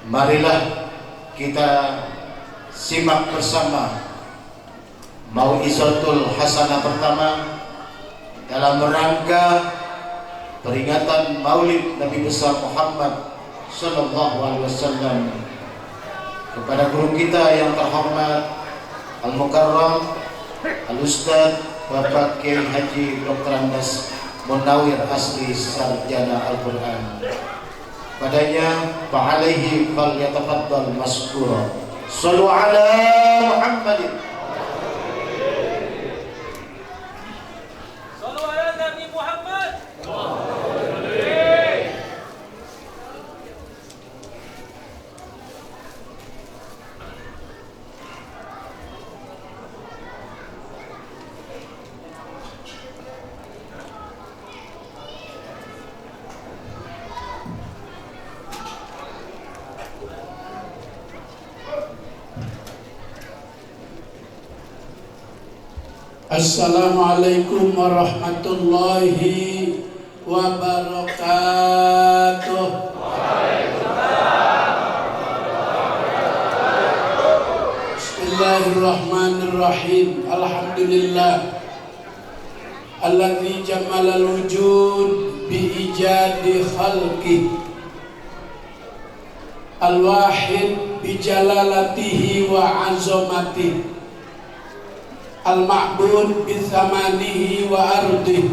Marilah kita simak bersama Mau'izatul Hasanah pertama dalam rangka peringatan Maulid Nabi besar Muhammad sallallahu alaihi wasallam kepada guru kita yang terhormat Al-Mukarram Al-Ustaz Bapak Kiai Haji Dr. Andes Munawir Asli Sarjana Al-Quran. Padanya fa'alaihi falyatafaddal maskura. Shallu ala Muhammadin. Shallu ala Nabi Muhammad. Assalamualaikum warahmatullahi wabarakatuh. Bismillahirrahmanirrahim. Alhamdulillah alladzi jamalal wujud bi ijadi khalqi al-wahid bi jalalatihi wa azamatihi al-ma'bud bithamanihi wa ardih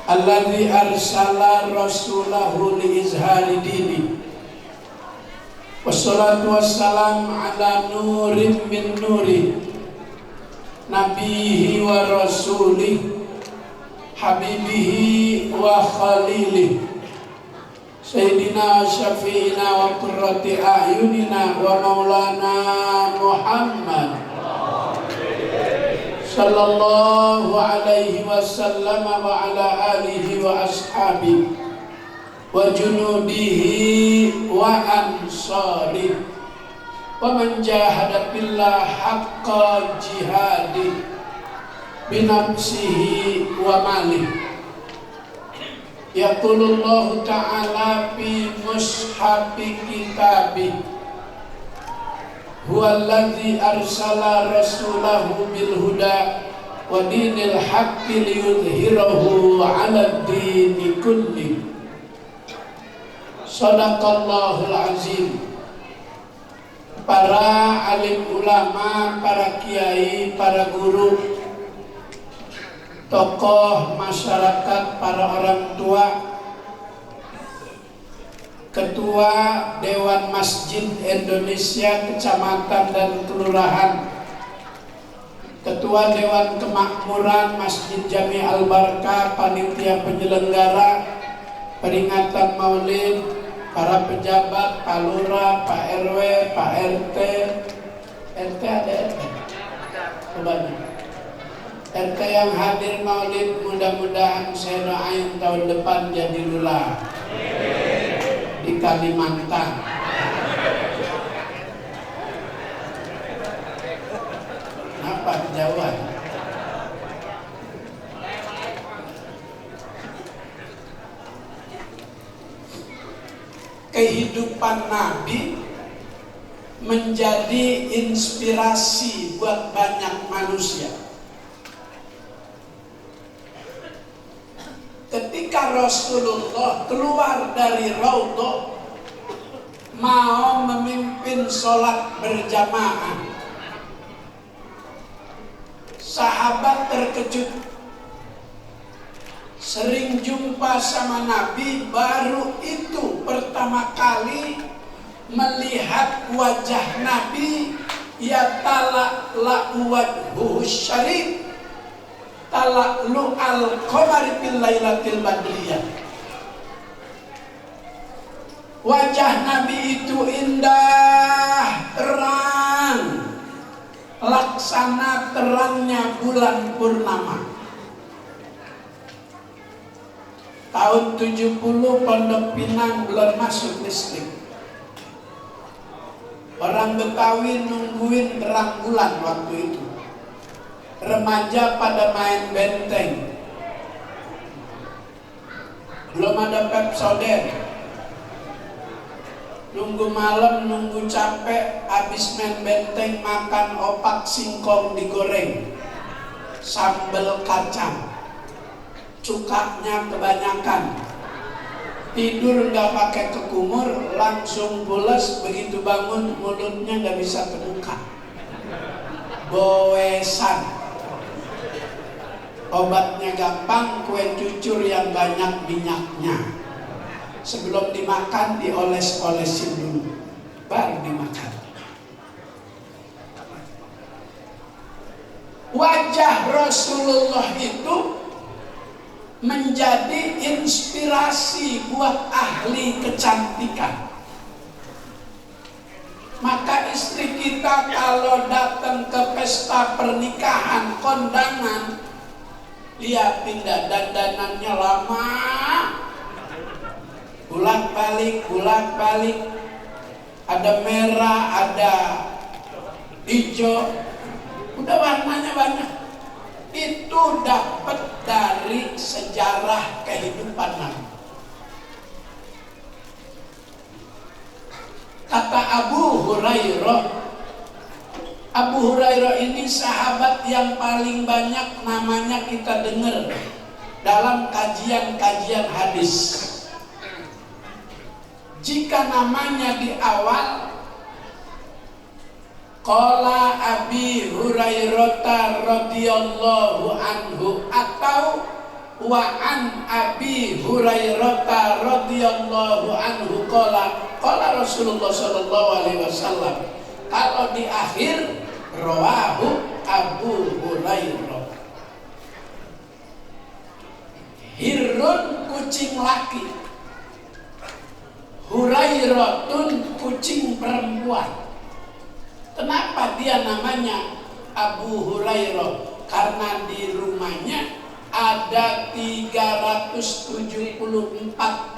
alladhi arsala rasulahu li izhari dini wassalatu wassalam ala nurin min nuri nabihi wa rasulih habibihi wa khalilih sayyidina syafi'ina wa qurrati a'yunina wa maulana Muhammad sallallahu alaihi wasallam wa ala alihi wa ashabihi wa junudihi wa ansari wa man jahada billah haqqa jihadi binafsihi wa malih. Yaqulullahu ta'ala fi mushafi kitabih huwallazi arsala rasulahu bil huda wa dinil haqqi liyudhhirahu 'alad dini kulli. Shadaqallahul azim. Para alim ulama, para kiai, para guru, tokoh masyarakat, para orang tua, Ketua Dewan Masjid Indonesia Kecamatan dan Kelurahan, Ketua Dewan Kemakmuran Masjid Jami Al-Barkah, panitia penyelenggara peringatan Maulid, para pejabat, Pak Lurah, Pak RW, Pak RT. RT ada RT? Coba RT yang hadir Maulid, mudah-mudahan saya doain tahun depan jadi lurah di Kalimantan. Apa kejauhan? Kehidupan Nabi menjadi inspirasi buat banyak manusia. Ketika Rasulullah keluar dari Raudhah mau memimpin sholat berjamaah, sahabat terkejut. Sering jumpa sama Nabi, baru itu pertama kali melihat wajah Nabi, ya tala'la'u wajhuhu syarif tala'lu al-qamari fil lailatil badriyah. Wajah Nabi itu indah, terang, laksana terangnya bulan purnama. Tahun 70 Pondok Pinang belum masuk listrik. Orang Betawi nungguin terang bulan waktu itu. Remaja pada main benteng. Belum ada Pepsodent. nunggu malam, nunggu capek, habis main benteng makan opak singkong digoreng, sambal kacang, cukanya kebanyakan, tidur nggak pakai kekumur, langsung pules, begitu bangun mulutnya nggak bisa kebuka, boesan, obatnya gampang, kue cucur yang banyak minyaknya, sebelum dimakan dioles-olesin dulu, baru dimakan. Wajah Rasulullah itu menjadi inspirasi buat ahli kecantikan. Maka istri kita kalau datang ke pesta pernikahan, kondangan, lihat pindah dandanannya lama, bolak-balik, ada merah, ada hijau, udah warnanya banyak. Itu dapat dari sejarah kehidupan Nabi. Kata Abu Hurairah ini sahabat yang paling banyak namanya kita dengar dalam kajian-kajian hadis. Jika namanya di awal, qala Abi Hurairah radhiyallahu anhu, atau wa an Abi Hurairah radhiyallahu anhu qala Rasulullah sallallahu alaihi wasallam. Kalau di akhir, rawahu Abu Hurairah. Hirrun kucing laki, Hurairatun kucing perempuan. Kenapa dia namanya Abu Hurairah? Karena di rumahnya ada 374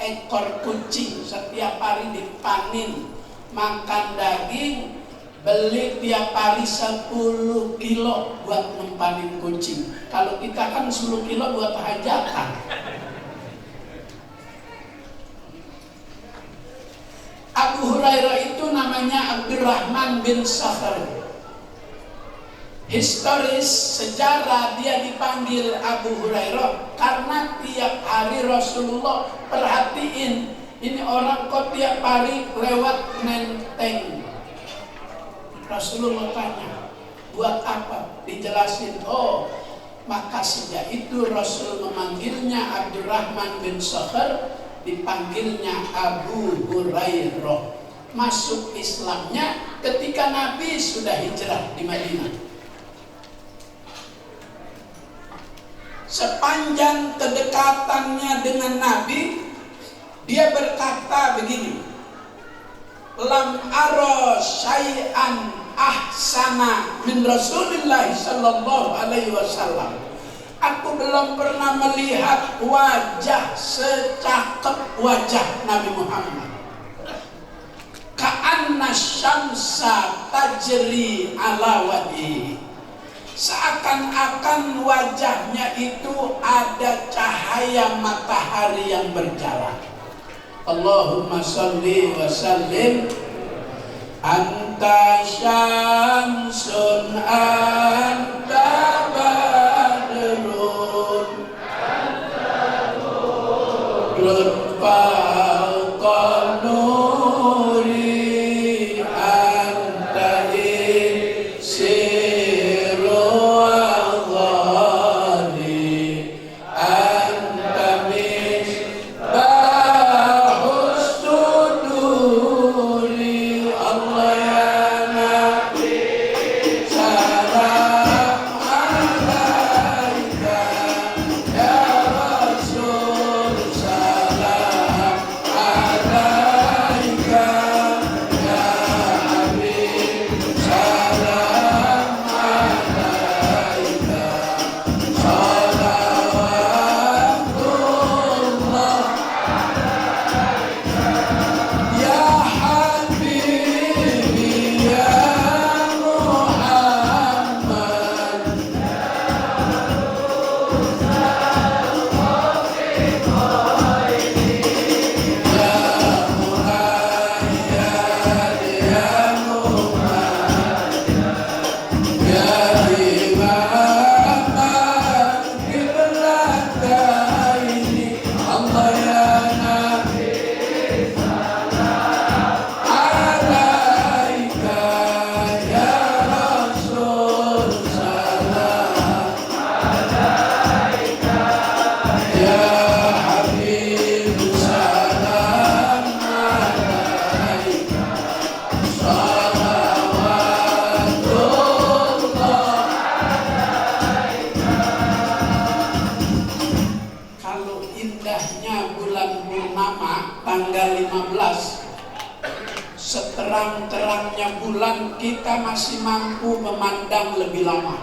ekor kucing. Setiap hari dipanen, makan daging, beli tiap hari 10 kilo buat nempanin kucing. Kalau kita kan 10 kilo buat hajatan. Abu Hurairah itu namanya Abdurrahman bin Sakhar. Historis sejarah dia dipanggil Abu Hurairah karena tiap hari Rasulullah perhatiin, ini orang kok tiap hari lewat menteng. Rasulullah tanya, buat apa? Dijelasin, oh maka sejak itu Rasul memanggilnya Abdurrahman bin Sakhar, dipanggilnya Abu Hurairah. Masuk Islamnya ketika Nabi sudah hijrah di Madinah. Sepanjang kedekatannya dengan Nabi, dia berkata begini, lam ara syai'an ahsana min Rasulillah sallallahu alaihi wasallam. Aku belum pernah melihat wajah secakep wajah Nabi Muhammad. Ka'anna syamsa tajri ala wajhi. Seakan-akan wajahnya itu ada cahaya matahari yang berjalan. Allahumma sholli wa sallim. Anta syamsun anta badrun fawqa nuri anta isiru adhani anta misbahus suduri. Allah ya Nabi salam alaika, ya Rasul salam alaika. dahsyatnya bulan purnama tanggal 15, seterang-terangnya bulan kita masih mampu memandang lebih lama.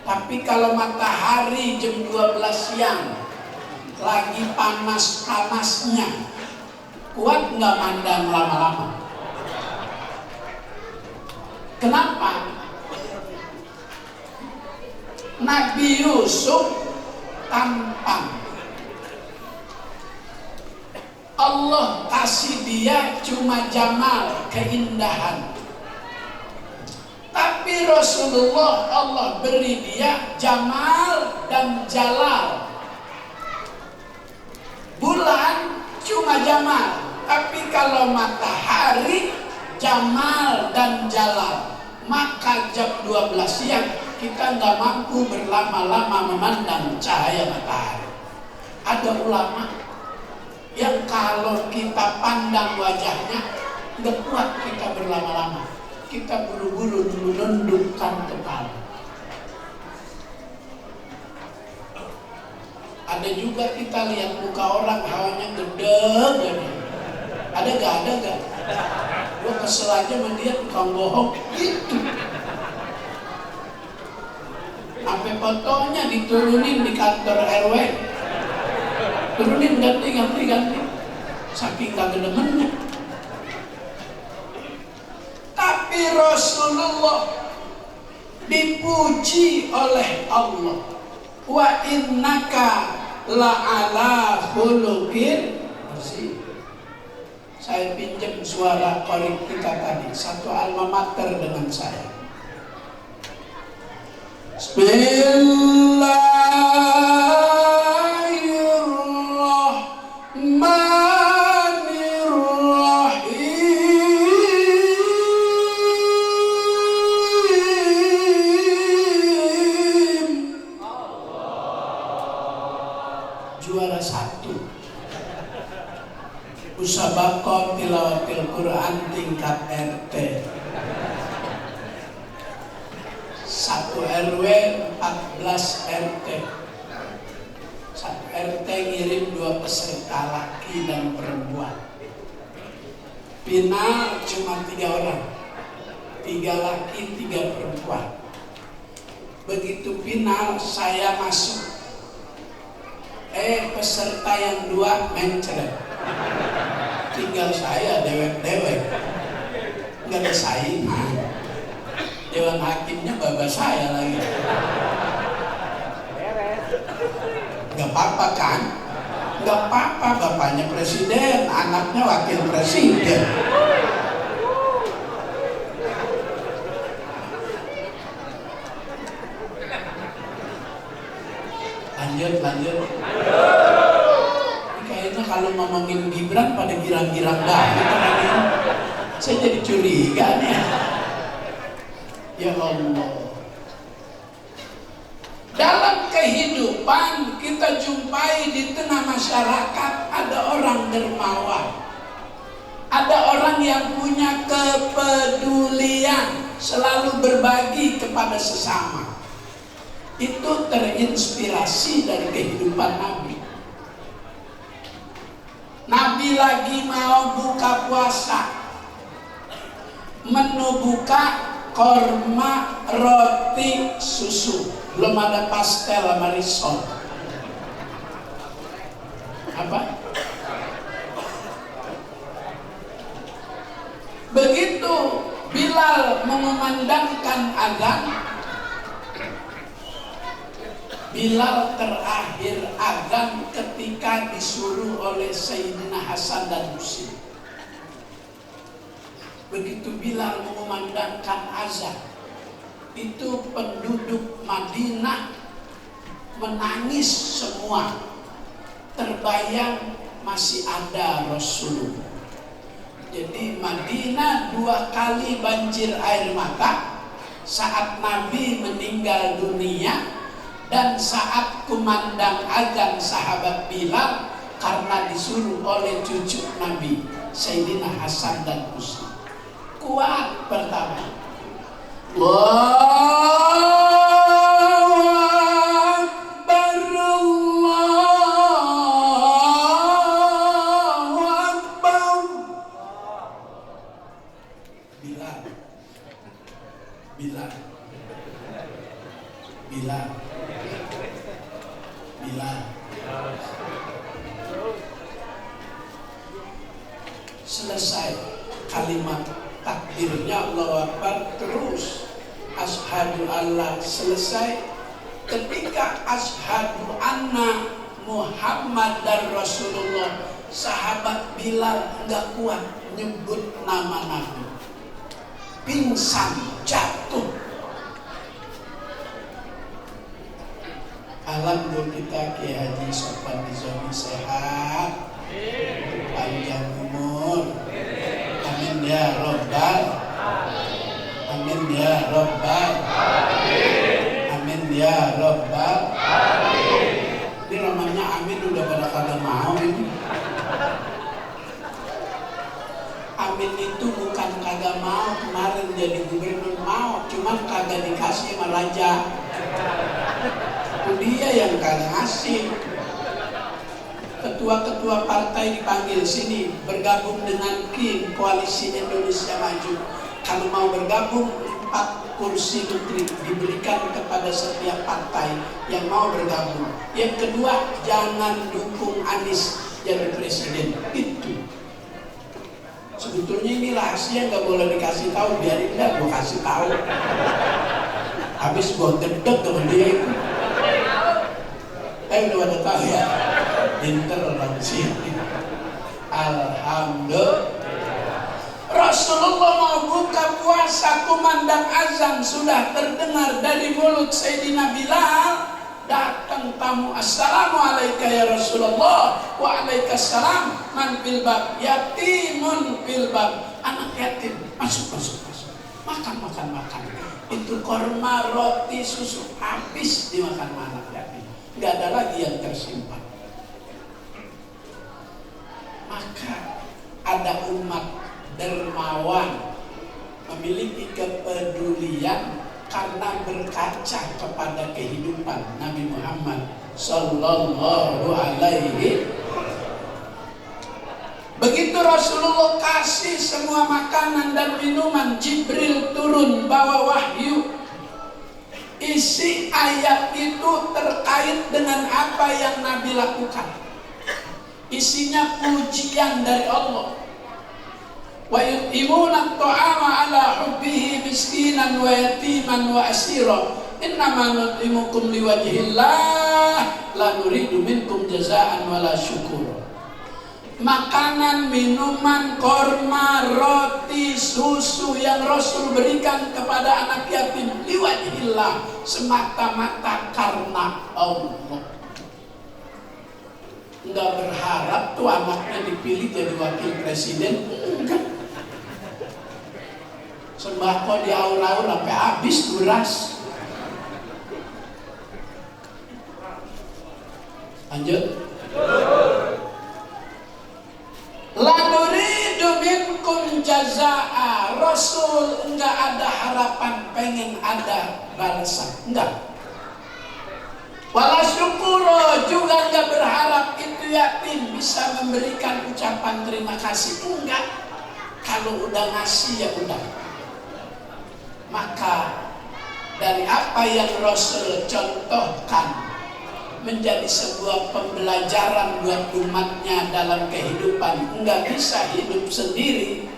Tapi kalau matahari jam 12 siang lagi panas-panasnya, kuat nggak mandang lama-lama? Kenapa? Nabi Yusuf tampan, Allah kasih dia cuma jamal, keindahan. Tapi Rasulullah Allah beri dia jamal dan jalal. Bulan cuma jamal, tapi kalau matahari jamal dan jalal. Maka jam 12 siang kita nggak mampu berlama-lama memandang cahaya matahari. Ada ulama yang kalau kita pandang wajahnya nggak kuat kita berlama-lama, kita buru-buru menundukkan kepala. Ada juga kita lihat muka orang hawanya gede. Ada gak? Gua kesel aja sama dia, tukang bohong gitu. Sampai fotonya diturunin di kantor RW. Turunin ganti. Saking kagak demennya. Tapi Rasulullah dipuji oleh Allah. Wa innaka la'ala khuluqin bersih. Saya pinjam suara korik kita tadi, satu alma mater dengan saya. Bismillahirrahmanirrahim. Juara satu Musabaqah tilawatil Quran tingkat RT. 1 RW 14 RT. 1 RT ngirim 2 peserta laki dan perempuan. Final cuma 3 orang, 3 laki 3 perempuan. Begitu final saya masuk, peserta yang 2 mencret. Tinggal saya dewek-dewek, nggak ada saingan. Dewan hakimnya baba saya lagi. Nggak apa-apa kan? Nggak apa-apa, bapaknya presiden, anaknya wakil presiden. Lanjut. Kayaknya kalau ngomongin Gibran pada girang-girang banget. Saya jadi curiga nih. Ya Allah. Dalam kehidupan kita jumpai di tengah masyarakat ada orang dermawan. Ada orang yang punya kepedulian, selalu berbagi kepada sesama. Itu terinspirasi dari kehidupan Nabi. Nabi lagi mau buka puasa, menu buka korma, roti, susu, belum ada pastel sama risol. Apa? Begitu Bilal mengumandangkan azan, Bilal terakhir azan ketika disuruh oleh Sayyidina Hasan dan Husain. Begitu Bilal mengumandangkan azan, itu penduduk Madinah menangis semua. Terbayang masih ada Rasulullah. Jadi Madinah 2 kali banjir air mata saat Nabi meninggal dunia dan saat kumandang azan sahabat Bilal karena disuruh oleh cucu Nabi Sayyidina Hasan dan Husain. Kuat pertama. Allahu Akbar, Allahu selesai kalimat takbirnya Allahu Akbar, terus asyhadu alla, selesai. Ketika asyhadu anna Muhammad dan Rasulullah, sahabat Bilal nggak kuat nyebut nama Nabi, pingsan, jatuh. Alhamdulillah kita Kiai Haji Sofwan Nizami sehat, panjang umur, amin ya robbal, amin ya robbal, amin ya robbal. Ini namanya amin udah pada kagak mau ini. Amin itu bukan kagak mau, kemarin jadi gubernur mau, cuman kagak dikasih sama raja. Itu dia yang kagak ngasih. Ketua-ketua partai dipanggil sini bergabung dengan KIM, Koalisi Indonesia Maju. Kalau mau bergabung, 4 kursi menteri diberikan kepada setiap partai yang mau bergabung. Yang kedua, jangan dukung Anies jadi presiden. Itu sebetulnya ini rahasia, nggak boleh dikasih tahu, biarin dah gue kasih tahu. Habis gue gedek sama dia itu. Udah pada tahu ya, pinter orang sini. Alhamdulillah. Rasulullah mau buka puasa, kumandang azan sudah terdengar dari mulut Sayyidina Bilal. Datang tamu, assalamualaikum ya Rasulullah. Waalaikumsalam. Man fil bab, yatimun fil bab, anak yatim, masuk. Makan. Itu korma, roti, susu, habis dimakan anak yatim. Nggak ada lagi yang tersimpan. Maka ada umat dermawan, memiliki kepedulian karena berkaca kepada kehidupan Nabi Muhammad Sallallahu Alaihi. Begitu Rasulullah kasih semua makanan dan minuman, Jibril turun bawa wahyu. Isi ayat itu terkait dengan apa yang Nabi lakukan. Isinya pujian dari Allah. Wa yutimuna ta'ama ala hubbihi miskinan wa yatiman wa asira innama nutimukum liwajhillah la nuridu minkum jazaan wala syukur. Makanan, minuman, korma, roti, susu yang Rasul berikan kepada anak yatim liwajhillah, semata-mata karena Allah. Enggak berharap tuh anaknya dipilih jadi wakil presiden, enggak. Sembako di aur-aur sampai habis beras. Lanjut. La nuridu minkum jazaa. Rasul enggak ada harapan pengen ada balasan, enggak. Wala syukuro, juga enggak berharap itu yatim bisa memberikan ucapan terima kasih, enggak. Kalau udah ngasih ya udah. Maka dari apa yang Rasul contohkan menjadi sebuah pembelajaran buat umatnya dalam kehidupan. Enggak bisa hidup sendiri.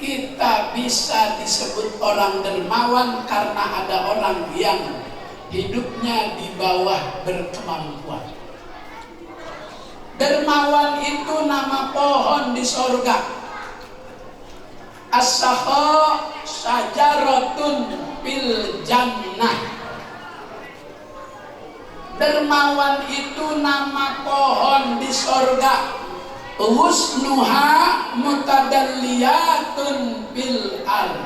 Kita bisa disebut orang dermawan karena ada orang yang hidupnya di bawah berkemampuan. Dermawan itu nama pohon di sorga. As-sakha syajaratun fil jannah. Dermawan itu nama pohon di sorga. Husnuha mutadalliyatun fil ardh.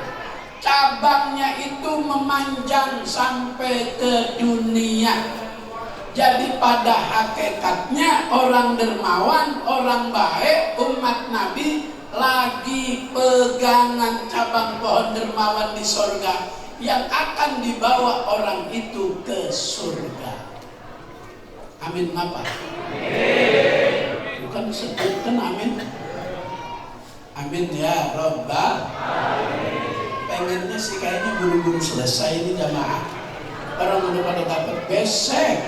Cabangnya itu memanjang sampai ke dunia. Jadi pada hakikatnya orang dermawan, orang baik, umat Nabi lagi pegangan cabang pohon dermawan di sorga yang akan dibawa orang itu ke surga. Amin apa? Bukan sebutkan amin. Amin ya Rabbal. Pengennya sih kayaknya buru-buru selesai ini jamaah. Orang udah pada dapat besek.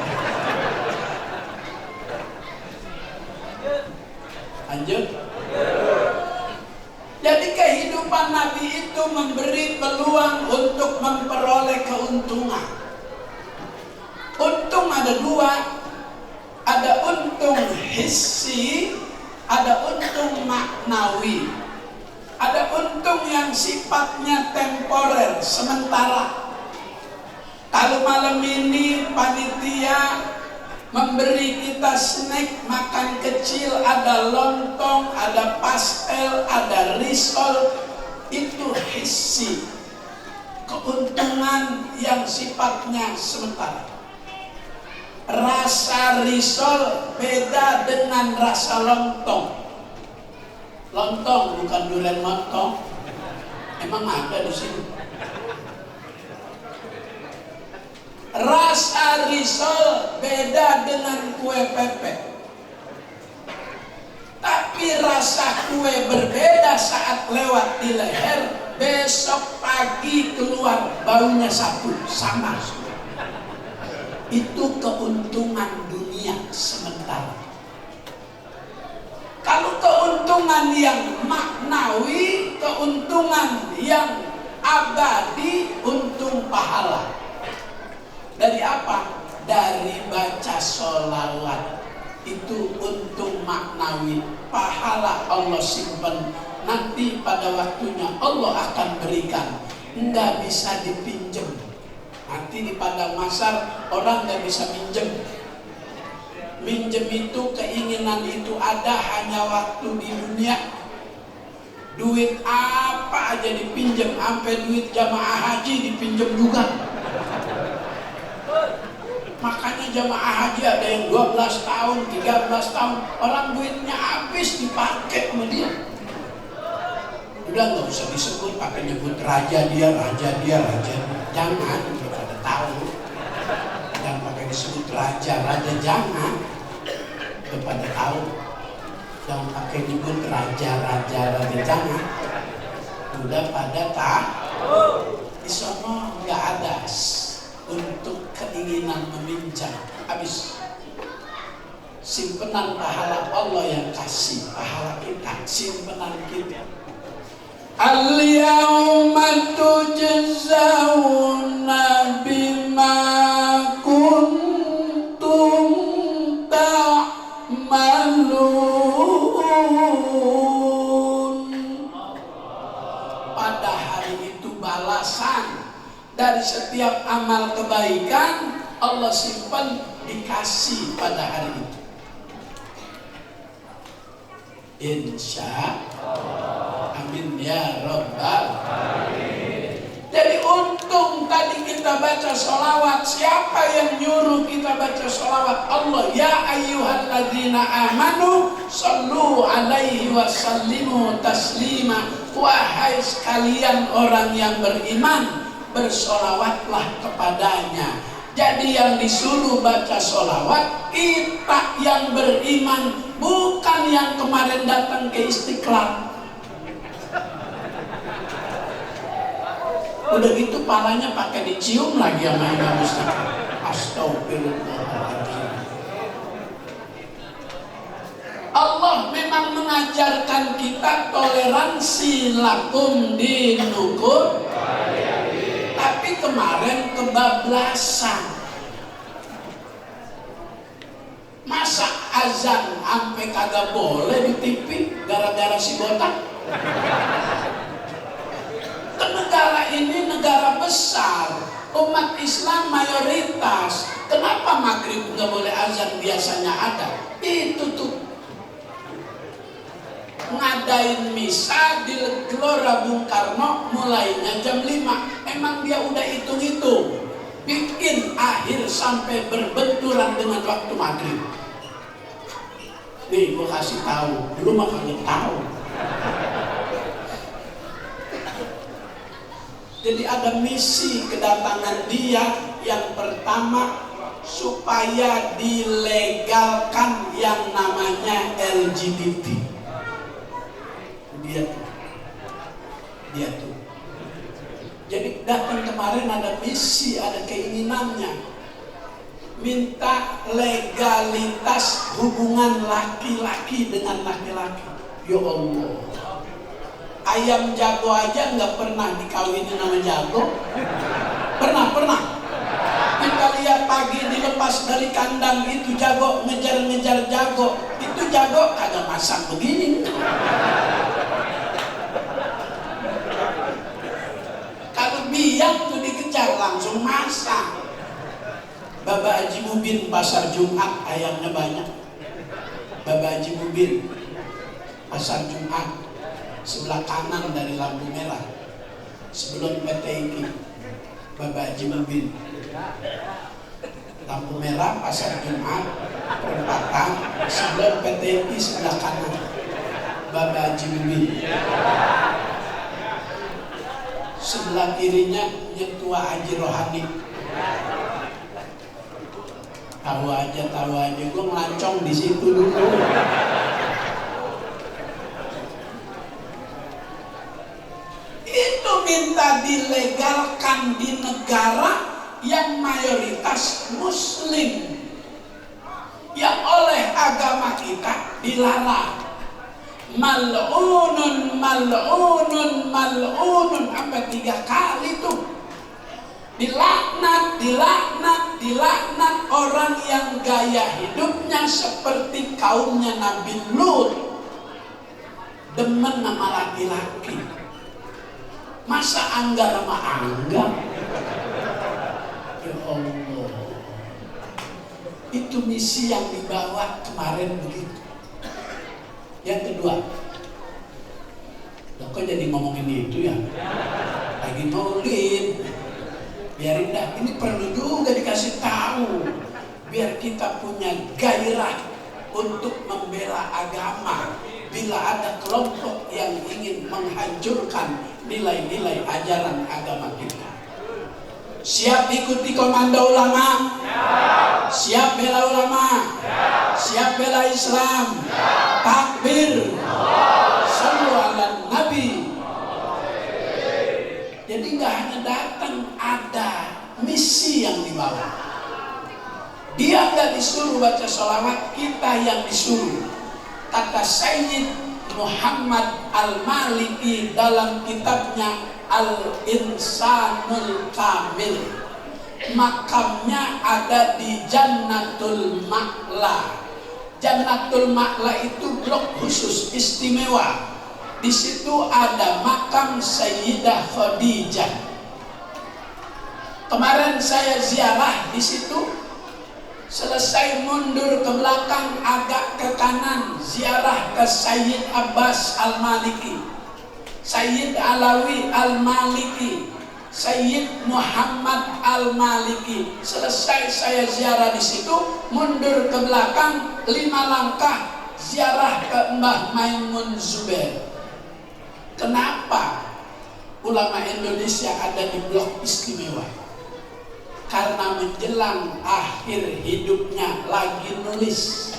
Lanjut. kehidupan Nabi itu memberi peluang untuk memperoleh keuntungan. Untung ada dua, ada untung hissi, ada untung maknawi. Ada untung yang sifatnya temporer, sementara. Kalau malam ini panitia memberi kita snack makan kecil, ada lontong, ada pastel, ada risol, itu hissi, keuntungan yang sifatnya sementara. Rasa risol beda dengan rasa lontong. Lontong bukan durian lontong. Emang ada di sini. Rasa risol beda dengan kue pepek. Tapi rasa kue berbeda saat lewat di leher. Besok pagi keluar baunya satu, sama. Itu keuntungan dunia sementara. Kalau keuntungan yang maknawi, keuntungan yang abadi, untung pahala. Dari apa? Dari baca sholawat. Itu untung maknawi, pahala Allah simpan. Nanti pada waktunya Allah akan berikan. Nggak bisa dipinjam. Nanti di padang mahsyar orang nggak bisa minjem. Minjem itu, keinginan itu ada hanya waktu di dunia. Duit apa aja dipinjam, sampai duit jamaah haji dipinjam juga. Makanya jamaah haji ada yang 12 tahun, 13 tahun, orang duitnya habis dipakai sama dia. Udah nggak usah disebut, pakai nyebut raja dia, raja dia, raja dia. Jangan, udah pada tahu. Jangan pakai disebut raja, raja jangan. Udah pada tahu. Jangan pakai nyebut raja, raja, raja jangan. Udah pada tahu. Di sana nggak ada untuk keinginan meminjam, habis. Simpenan pahala Allah yang kasih, pahala kita, simpenan kita. Al-yawma tujzauna bima kuntum ta'malun. Pada hari itu balasan dari setiap amal kebaikan Allah simpan, dikasih pada hari itu. Insya Allah. Amin ya Rabbal Alamin. Jadi untung tadi kita baca sholawat. Siapa yang nyuruh kita baca sholawat? Allah. Ya ayyuhalladzina amanu sallu alaihi wa sallimu taslima. Wahai sekalian orang yang beriman, bersolawatlah kepadanya. Jadi yang disuruh baca solawat kita yang beriman, bukan yang kemarin datang ke Istiqlal. Udah gitu palanya pakai dicium lagi sama Imam Ustaz. Astagfirullahaladzim. Allah memang mengajarkan kita toleransi, lakum dinukum. Tapi kemarin kebablasan. Masa azan sampai kagak boleh di TV gara-gara si botak? Negara ini negara besar, umat Islam mayoritas. Kenapa maghrib nggak boleh azan biasanya ada? Itu tuh ngadain misa di Gelora Bung Karno mulainya jam 5. Emang dia udah hitung-hitung, bikin akhir sampai berbenturan dengan waktu maghrib. Nih gue kasih tahu, dulu mah kagak tahu. Jadi ada misi kedatangan dia. Yang pertama, supaya dilegalkan yang namanya LGBT. Dia tuh. Jadi datang kemarin ada misi, ada keinginannya. Minta legalitas hubungan laki-laki dengan laki-laki. Ya Allah. Ayam jago aja nggak pernah dikawinin sama jago. Pernah. Kita lihat pagi dilepas dari kandang itu jago ngejar jago. Itu jago kagak masang begini. Kalau biang tuh dikejar langsung masang. Bapak Haji Mubin pasar Jumat ayamnya banyak. Bapak Haji Mubin pasar Jumat sebelah kanan dari lampu merah sebelum PTI. Bapak Haji Mubin lampu merah pasar Jumat perempatan sebelum PTI sebelah kanan Bapak Haji Mubin. Sebelah kirinya Nyetua Haji Rohani. Tahu aja, gue ngelancong di situ dulu. Itu minta dilegalkan di negara yang mayoritas Muslim, yang oleh agama kita dilarang. Mal'unun sampai 3 kali tuh. Dilaknat orang yang gaya hidupnya seperti kaumnya Nabi Lut, demen sama laki-laki. Masa anggar sama anggar? Ya Allah, itu misi yang dibawa kemarin begitu. Yang kedua, loh kok jadi ngomongin itu ya? Lagi maulid. Biarin dah, ini perlu juga dikasih tahu biar kita punya gairah untuk membela agama. Bila ada kelompok yang ingin menghancurkan nilai-nilai ajaran agama kita, siap ikuti komando ulama? Siap bela ulama? Siap bela Islam? Takbir! Shallu ala Nabi. Jadi nggak hanya datang, ada misi yang dibawa. Dia nggak disuruh baca sholawat, kita yang disuruh. Kata Sayyid Muhammad Al-Maliki dalam kitabnya Al-Insanul Kamil, makamnya ada di Jannatul Ma'la. Jannatul Ma'la itu blok khusus istimewa. Di situ ada makam Sayyidah Khadijah. Kemarin saya ziarah di situ, selesai mundur ke belakang agak ke kanan, ziarah ke Sayyid Abbas Al-Maliki, Sayyid Alawi Al-Maliki, Sayyid Muhammad Al-Maliki. Selesai saya ziarah di situ, mundur ke belakang 5 langkah, ziarah ke Mbah Maimun Zubair. Kenapa ulama Indonesia ada di blok istimewa? Karena menjelang akhir hidupnya lagi nulis.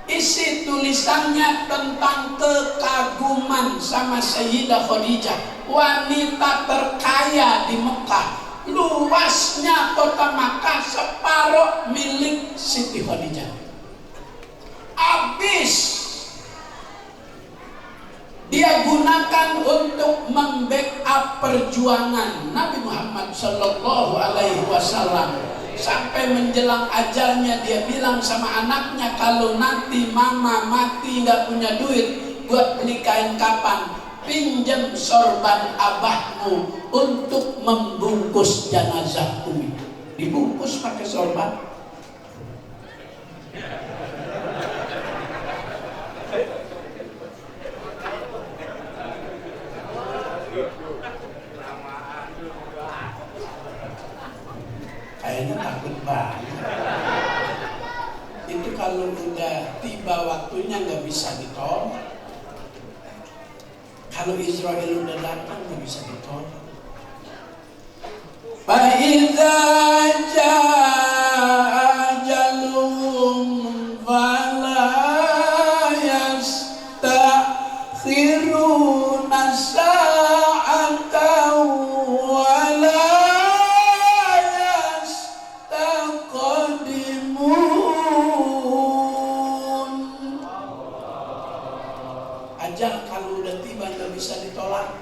Isi tulisannya tentang kekaguman sama Sayyidah Khadijah, wanita terkaya di Mekah. Luasnya kota Makkah separuh milik Siti Khadijah. Habis dia gunakan untuk membackup perjuangan Nabi Muhammad Sallallahu Alaihi Wasallam. Sampai menjelang ajalnya dia bilang sama anaknya, kalau nanti mama mati nggak punya duit buat beli kain kapan, pinjam sorban abahmu untuk membungkus jenazahku. Dibungkus pakai sorban. Kayaknya takut banget. Itu kalau udah tiba waktunya nggak bisa ditolak. Kalau Israel udah datang nggak bisa ditolak. Fa'idza jaa ajaluhum fala yastakhiruna sa'atan wala ajal kalau udah tiba nggak bisa ditolak.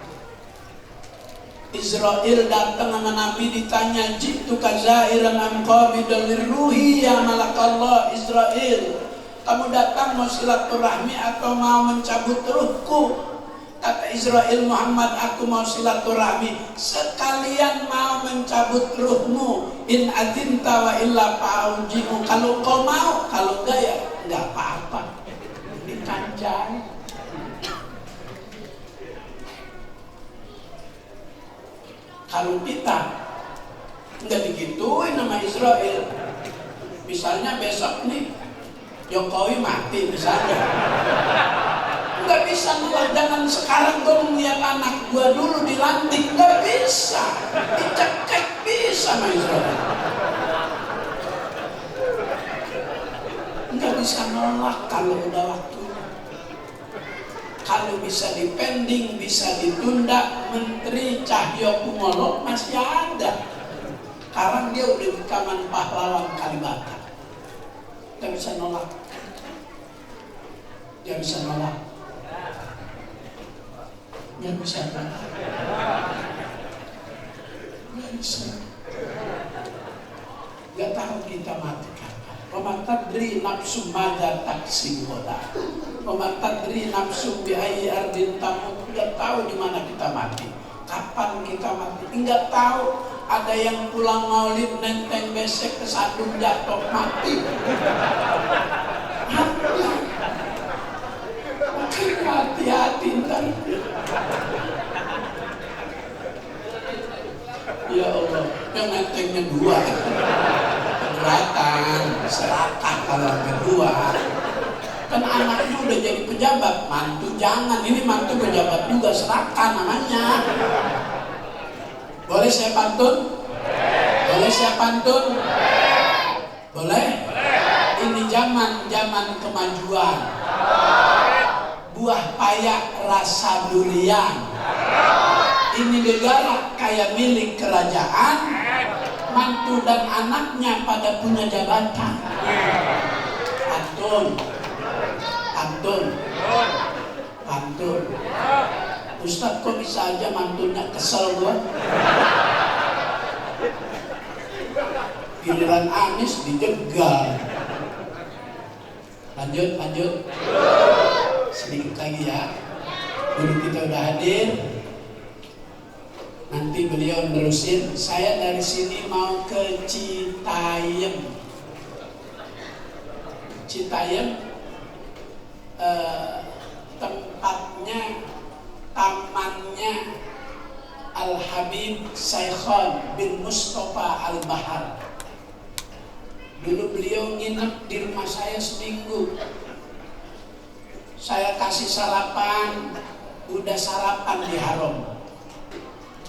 Israel datang sama Nabi ditanya, jitu kazairan am qabidul ruhi ya malakallah. Israel, kamu datang mau silaturahmi atau mau mencabut ruhku? Kata Israel, Muhammad, aku mau silaturahmi sekalian mau mencabut ruhmu. In adinta wa illa fa'auji'u. Kalau kau mau, kalau enggak ya enggak apa-apa. Dikanjai. Kalau kita nggak digituin sama Israel, misalnya besok nih Jokowi mati misalnya, nggak bisa nolak. Jangan sekarang tuh melihat anak gua dulu dilantik, nggak bisa, dicekek bisa sama Israel, nggak bisa nolak kalau udah waktunya. Kalau bisa dipending, bisa ditunda. Menteri Cahyokumolo masih ada. Sekarang dia udah di Taman Pahlawan Kalibata. Gak bisa nolak. Gak bisa nolak. Gak bisa nolak. Gak bisa. Gak tahu kita mati kapan. Wa tadri nafsu madza taksib ghadan. Wa tadri nafsu bi ayyi ardin tamut. Enggak tahu di mana kita mati. Kapan kita mati? Enggak tahu. Ada yang pulang maulid nenteng besek kesandung jatuh mati. Makanya hati-hati ntar. Ya Allah, yang nentengnya dua. Keberatan, serakah kalau kedua. Kan anaknya udah jadi pejabat, mantu jangan. Ini mantu pejabat juga, serakah namanya. Boleh saya pantun? Boleh saya pantun? Boleh? Ini zaman kemajuan. Buah payak rasa durian. Ini negara kayak milik kerajaan. Mantu dan anaknya pada punya jabatan. Pantun. Ustadz, kok bisa aja mantunya kesel gua? Giliran Anies dijegal. Lanjut. Sedikit lagi ya. Guru kita udah hadir. Nanti beliau nerusin. Saya dari sini mau ke Citayam. Tempatnya, tamannya Al-Habib Saikhon bin Mustafa Al-Bahar. Dulu beliau nginep di rumah saya seminggu. Saya kasih sarapan, udah sarapan di haram.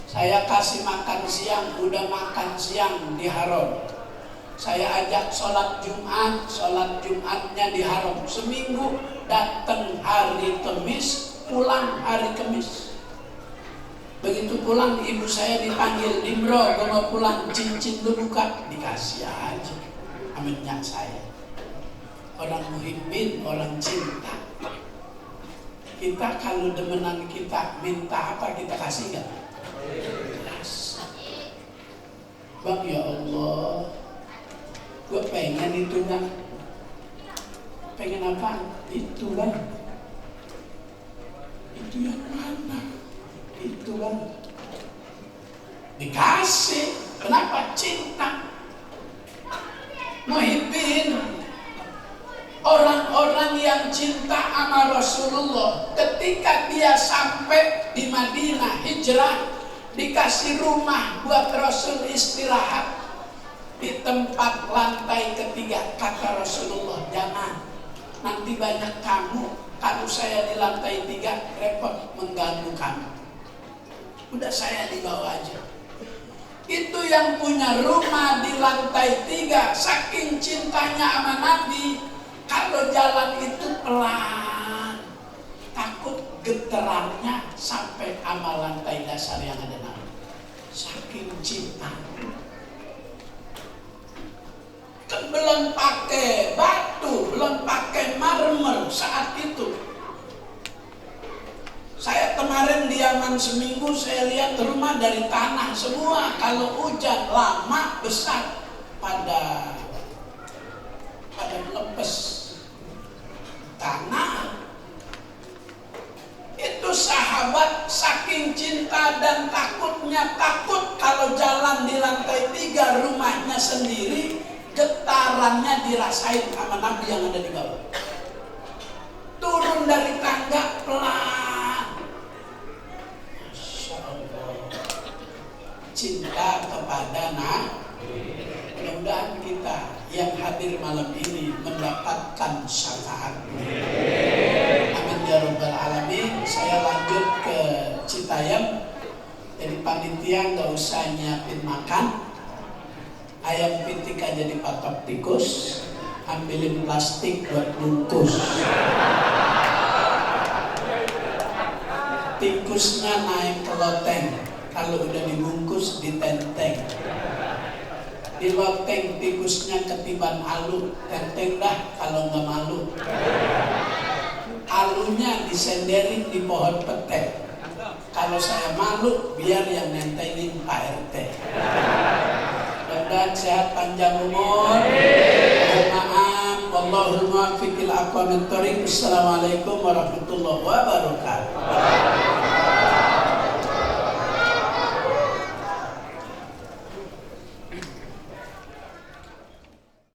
Saya kasih makan siang, udah makan siang di haram. Saya ajak sholat Jumatnya di haram. Seminggu datang hari Kamis, pulang hari Kamis. Begitu pulang ibu saya dipanggil, Dimro, gue mau pulang, cincin lu buka, dikasih aja. Aminnya saya. Orang muhibbin, orang cinta. Kita kalau demenan kita minta apa kita kasih gak? Bang, ya Allah, gue pengen itu kan. Pengen apa? Itu kan. Itu yang mana? Itu kan. Dikasih. Kenapa? Cinta. Muhibbin, orang-orang yang cinta sama Rasulullah, ketika dia sampai di Madinah hijrah, dikasih rumah buat Rasul istirahat di tempat lantai ketiga. Kata Rasulullah, jangan, nanti banyak tamu. Kalau saya di lantai 3 repot mengganggu kamu. Udah saya di bawah aja. Itu yang punya rumah di lantai 3, saking cintanya sama Nabi, kalau jalan itu pelan, takut getarannya sampai sama lantai dasar yang ada Nabi. Saking cinta. Kan belum pakai batu, belum pakai marmer saat itu. liburan seminggu saya lihat rumah dari tanah semua. Kalau hujan lama besar pada lepes tanah. Itu sahabat saking cinta dan takutnya, takut kalau jalan di lantai 3 rumahnya sendiri, getarannya dirasain sama Nabi yang ada di bawah. Turun dari tangga pelan. Masya Allah, cinta kepada Nabi. Mudah-mudahan kita yang hadir malam ini mendapatkan syafaat. Amin ya rabbal alamin. Saya lanjut ke Citayam. Jadi panitia nggak usah nyiapin makan. Ayam pitik aja dipatok tikus. Ambilin plastik buat bungkus. Tikusnya naik ke loteng. Kalau udah dibungkus ditenteng. Di loteng tikusnya ketiban alu, tenteng dah kalau nggak malu. Alunya disenderin di pohon petek. Kalau saya malu, biar yang nentengin Pak RT. Dan sehat panjang umur. Maaf, wallahul muwaffiq ila aqwamit thoriq. Assalamualaikum warahmatullahi wabarakatuh.